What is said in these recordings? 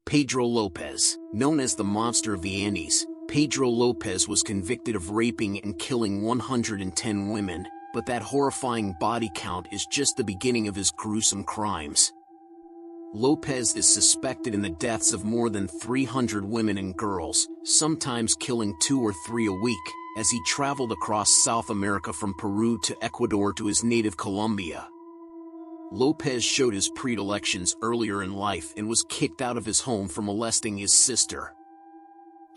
Pedro Lopez. Known as the Monster of the Andes, Pedro Lopez was convicted of raping and killing 110 women, but that horrifying body count is just the beginning of his gruesome crimes. Lopez is suspected in the deaths of more than 300 women and girls, sometimes killing 2 or 3 a week, as he traveled across South America from Peru to Ecuador to his native Colombia. Lopez showed his predilections earlier in life and was kicked out of his home for molesting his sister.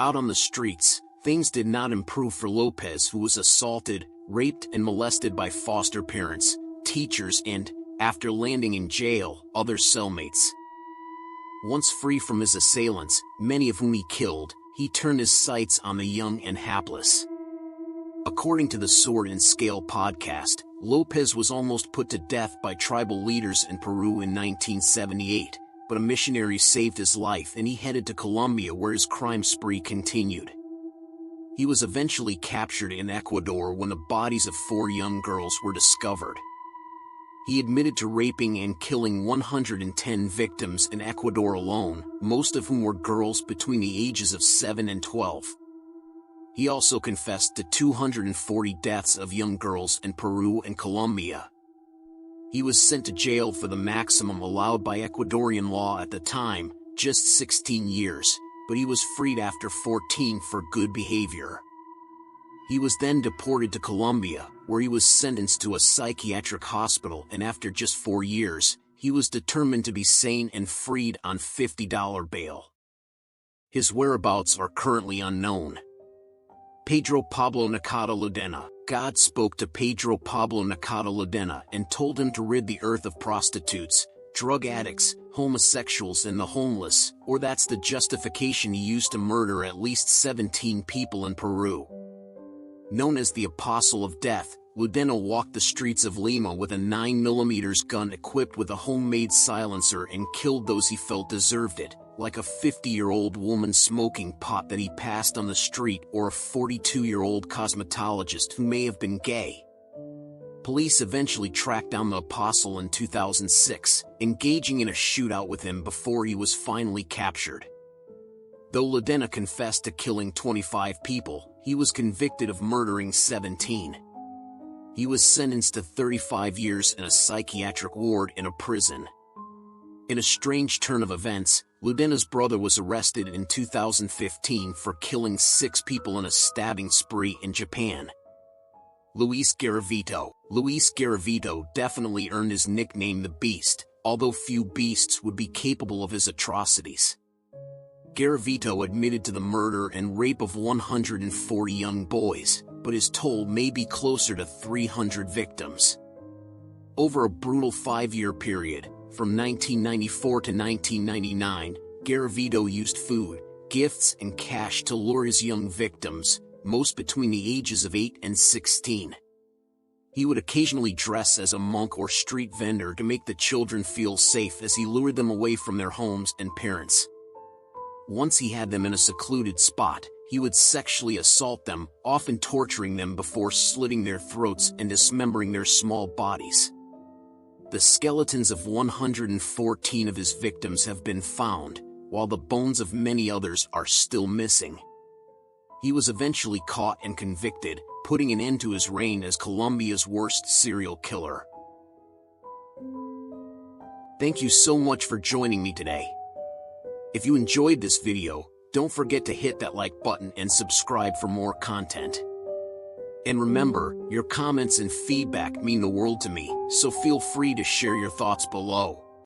Out on the streets, things did not improve for Lopez, who was assaulted, raped and molested by foster parents, teachers and, after landing in jail, other cellmates. Once free from his assailants, many of whom he killed, he turned his sights on the young and hapless. According to the Sword and Scale podcast, Lopez was almost put to death by tribal leaders in Peru in 1978, but a missionary saved his life and he headed to Colombia, where his crime spree continued. He was eventually captured in Ecuador when the bodies of 4 young girls were discovered. He admitted to raping and killing 110 victims in Ecuador alone, most of whom were girls between the ages of 7 and 12. He also confessed to 240 deaths of young girls in Peru and Colombia. He was sent to jail for the maximum allowed by Ecuadorian law at the time, just 16 years, but he was freed after 14 for good behavior. He was then deported to Colombia, where he was sentenced to a psychiatric hospital, and after just 4 years, he was determined to be sane and freed on $50 bail. His whereabouts are currently unknown. Pedro Pablo Nakata Ludena. God spoke to Pedro Pablo Nakata Ludena and told him to rid the earth of prostitutes, drug addicts, homosexuals and the homeless, or that's the justification he used to murder at least 17 people in Peru. Known as the Apostle of Death, Ludena walked the streets of Lima with a 9mm gun equipped with a homemade silencer and killed those he felt deserved it, like a 50-year-old woman smoking pot that he passed on the street or a 42-year-old cosmetologist who may have been gay. Police eventually tracked down the Apostle in 2006, engaging in a shootout with him before he was finally captured. Though Ludena confessed to killing 25 people, he was convicted of murdering 17. He was sentenced to 35 years in a psychiatric ward in a prison. In a strange turn of events, Ludena's brother was arrested in 2015 for killing 6 people in a stabbing spree in Japan. Luis Garavito. Luis Garavito definitely earned his nickname the Beast, although few beasts would be capable of his atrocities. Garavito admitted to the murder and rape of 140 young boys, but his toll may be closer to 300 victims. Over a brutal 5-year period, from 1994 to 1999, Garavito used food, gifts and cash to lure his young victims, most between the ages of 8 and 16. He would occasionally dress as a monk or street vendor to make the children feel safe as he lured them away from their homes and parents. Once he had them in a secluded spot, he would sexually assault them, often torturing them before slitting their throats and dismembering their small bodies. The skeletons of 114 of his victims have been found, while the bones of many others are still missing. He was eventually caught and convicted, putting an end to his reign as Colombia's worst serial killer. Thank you so much for joining me today. If you enjoyed this video, don't forget to hit that like button and subscribe for more content. And remember, your comments and feedback mean the world to me, so feel free to share your thoughts below.